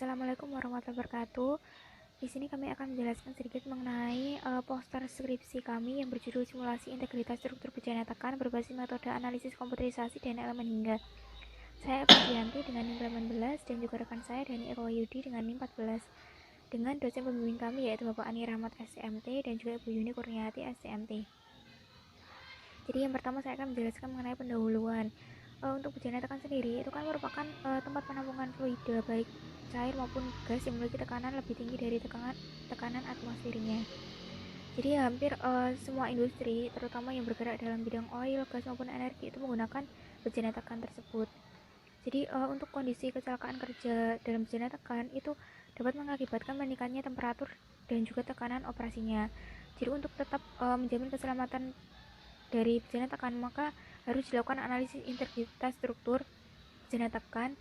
Assalamualaikum warahmatullahi wabarakatuh. Di sini kami akan menjelaskan sedikit mengenai poster skripsi kami yang berjudul Simulasi Integritas Struktur Bejana Tekan berbasis metode analisis komputerisasi dan elemen hingga. Saya Eva Dianti dengan NIM 18 dan juga rekan saya Dani Eko Yudi dengan NIM 14 dengan dosen pembimbing kami yaitu Bapak Ani Rahmat SCMT dan juga Ibu Yuni Kurniati SCMT. Jadi yang pertama saya akan menjelaskan mengenai pendahuluan. Untuk bejana tekan sendiri itu kan merupakan tempat penampungan fluida baik cair maupun gas yang memiliki tekanan lebih tinggi dari tekanan atmosfernya. Jadi hampir semua industri terutama yang bergerak dalam bidang oil, gas maupun energi itu menggunakan bejana tekan tersebut. Jadi untuk kondisi kecelakaan kerja dalam bejana tekan itu dapat mengakibatkan meningkatnya temperatur dan juga tekanan operasinya. Jadi untuk tetap menjamin keselamatan dari bejana tekan maka harus dilakukan analisis integritas struktur bejana tekan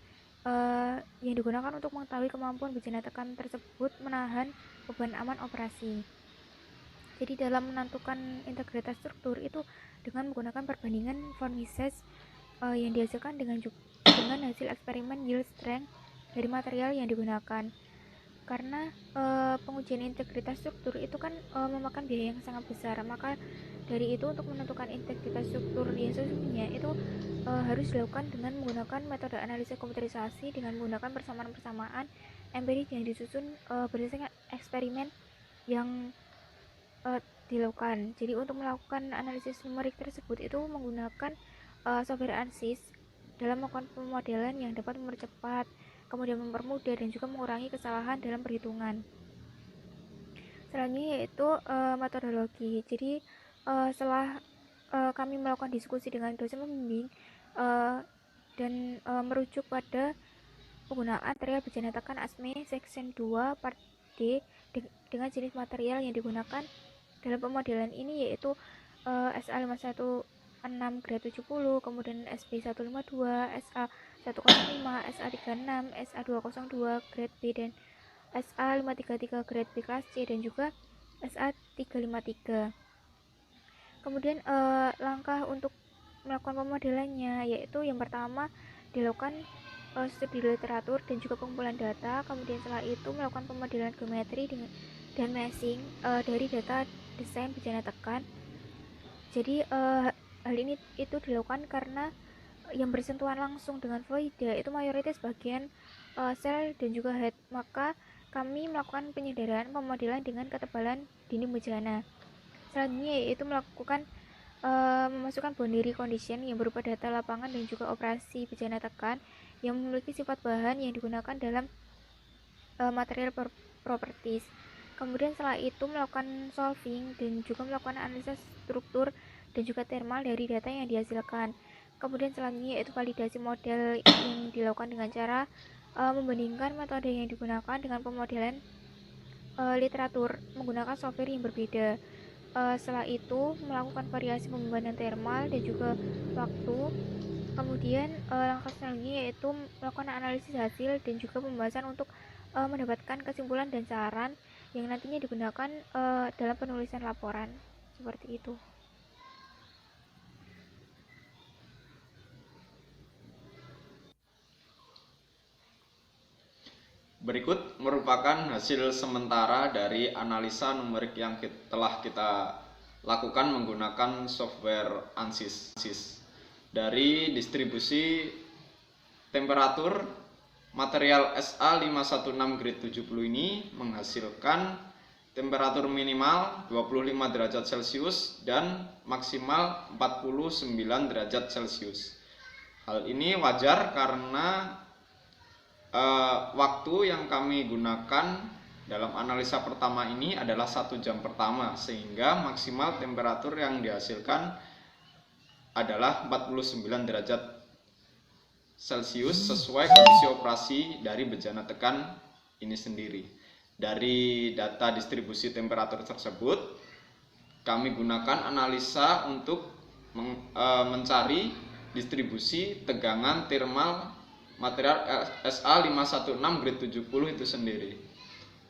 yang digunakan untuk mengetahui kemampuan bejana tekan tersebut menahan beban aman operasi. Jadi dalam menentukan integritas struktur itu dengan menggunakan perbandingan von Mises yang dihasilkan dengan hasil eksperimen yield strength dari material yang digunakan. Karena pengujian integritas struktur itu kan memakan biaya yang sangat besar, maka dari itu untuk menentukan integritas struktur yang sesungguhnya itu harus dilakukan dengan menggunakan metode analisis komputerisasi dengan menggunakan persamaan-persamaan empirik yang disusun berdasarkan eksperimen yang dilakukan. Jadi untuk melakukan analisis numerik tersebut itu menggunakan software ANSYS dalam melakukan pemodelan yang dapat mempercepat, kemudian mempermudah dan juga mengurangi kesalahan dalam perhitungan. Selanjutnya yaitu metodologi. Jadi setelah kami melakukan diskusi dengan dosen pembimbing dan merujuk pada penggunaan material bejana tekan ASME Section 2 Part D dengan jenis material yang digunakan dalam pemodelan ini yaitu SA516 grade 70, kemudian SB152, SA105, SA36, SA202 grade B dan SA533 grade B kelas C dan juga SA353. Kemudian langkah untuk melakukan pemodelannya yaitu yang pertama dilakukan studi literatur dan juga pengumpulan data, kemudian setelah itu melakukan pemodelan geometri dan meshing dari data desain bejana tekan. Jadi hal ini itu dilakukan karena yang bersentuhan langsung dengan fluida itu mayoritas bagian sel dan juga head, maka kami melakukan penyederhanaan pemodelan dengan ketebalan dinding bejana. Selanjutnya yaitu melakukan memasukkan boundary condition yang berupa data lapangan dan juga operasi bejana tekan yang memiliki sifat bahan yang digunakan dalam material properties. Kemudian setelah itu melakukan solving dan juga melakukan analisis struktur dan juga thermal dari data yang dihasilkan. Kemudian selanjutnya yaitu validasi model yang dilakukan dengan cara membandingkan metode yang digunakan dengan pemodelan literatur menggunakan software yang berbeda. Setelah itu melakukan variasi pembebanan thermal dan juga waktu. Kemudian langkah selanjutnya yaitu melakukan analisis hasil dan juga pembahasan untuk mendapatkan kesimpulan dan saran yang nantinya digunakan dalam penulisan laporan seperti itu. Berikut merupakan hasil sementara dari analisa numerik yang telah kita lakukan menggunakan software ANSYS. Dari distribusi temperatur material SA516 grade 70 ini menghasilkan temperatur minimal 25 derajat Celcius dan maksimal 49 derajat Celcius. Hal ini wajar karena waktu yang kami gunakan dalam analisa pertama ini adalah 1 jam pertama, sehingga maksimal temperatur yang dihasilkan adalah 49 derajat Celcius sesuai kondisi operasi dari bejana tekan ini sendiri. Dari data distribusi temperatur tersebut kami gunakan analisa untuk mencari distribusi tegangan thermal material SA516 grade 70 itu sendiri.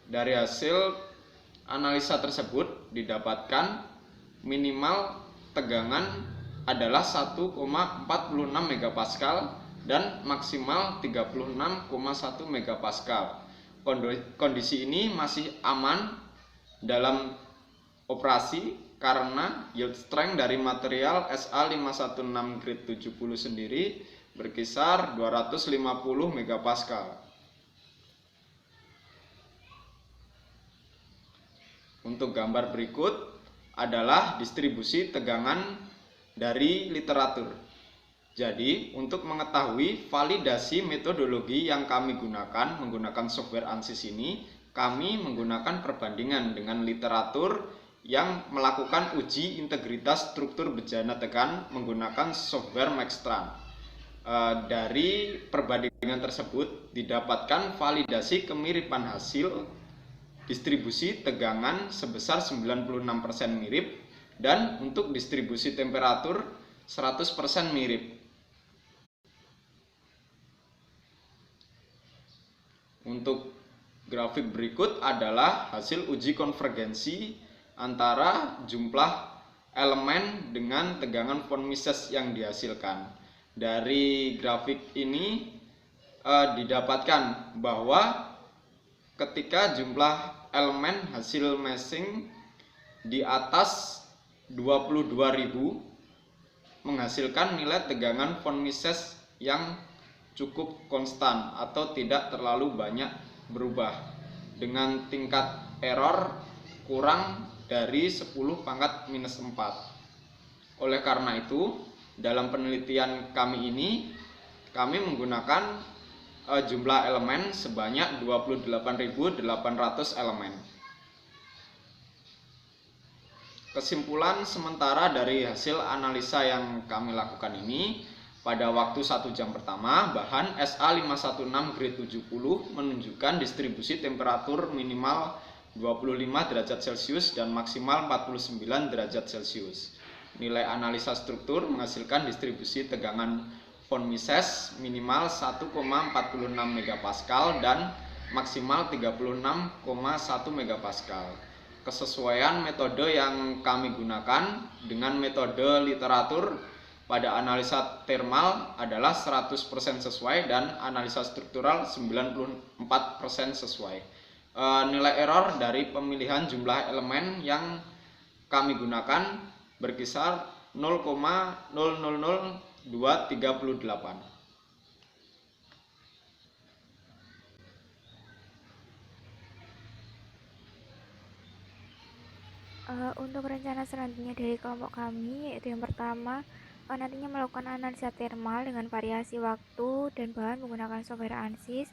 Dari hasil analisa tersebut didapatkan minimal tegangan adalah 1,46 megapascal dan maksimal 36,1 megapascal. kondisi ini masih aman dalam operasi karena yield strength dari material SA516 grade 70 sendiri berkisar 250 megapascal. Untuk gambar berikut adalah distribusi tegangan dari literatur. Jadi, untuk mengetahui validasi metodologi yang kami gunakan menggunakan software ANSYS ini, kami menggunakan perbandingan dengan literatur yang melakukan uji integritas struktur bejana tekan menggunakan software Maxtran. Dari perbandingan tersebut didapatkan validasi kemiripan hasil distribusi tegangan sebesar 96% mirip dan untuk distribusi temperatur 100% mirip. Untuk grafik berikut adalah hasil uji konvergensi antara jumlah elemen dengan tegangan von Mises yang dihasilkan. Dari grafik ini didapatkan bahwa ketika jumlah elemen hasil meshing di atas 22.000 menghasilkan nilai tegangan von Mises yang cukup konstan atau tidak terlalu banyak berubah dengan tingkat error kurang dari 10⁻⁴. Oleh karena itu, dalam penelitian kami ini kami menggunakan jumlah elemen sebanyak 28.800 elemen. Kesimpulan sementara dari hasil analisa yang kami lakukan ini, pada waktu 1 jam pertama, bahan SA516 grade 70 menunjukkan distribusi temperatur minimal 25 derajat Celcius dan maksimal 49 derajat Celcius. Nilai analisa struktur menghasilkan distribusi tegangan von Mises minimal 1,46 megapascal dan maksimal 36,1 megapascal. Kesesuaian metode yang kami gunakan dengan metode literatur pada analisa thermal adalah 100% sesuai dan analisa struktural 94% sesuai. Nilai error dari pemilihan jumlah elemen yang kami gunakan berkisar 0,000238. Untuk rencana selanjutnya dari kelompok kami, yaitu yang pertama, nantinya melakukan analisa thermal dengan variasi waktu dan bahan menggunakan software ANSYS,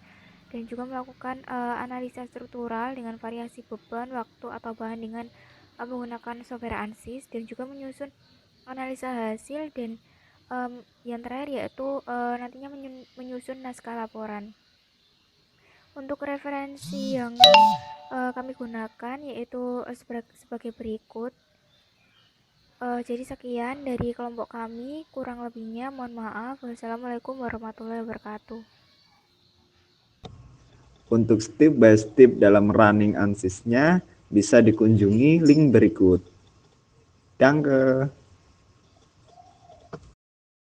dan juga melakukan analisa struktural dengan variasi beban, waktu, atau bahan dengan menggunakan software ANSYS, dan juga menyusun analisa hasil, dan yang terakhir yaitu nantinya menyusun naskah laporan. Untuk referensi yang kami gunakan yaitu sebagai berikut. Jadi sekian dari kelompok kami, kurang lebihnya mohon maaf. Wassalamualaikum warahmatullahi wabarakatuh. Untuk step by step dalam running ANSYS-nya bisa dikunjungi link berikut. Danke.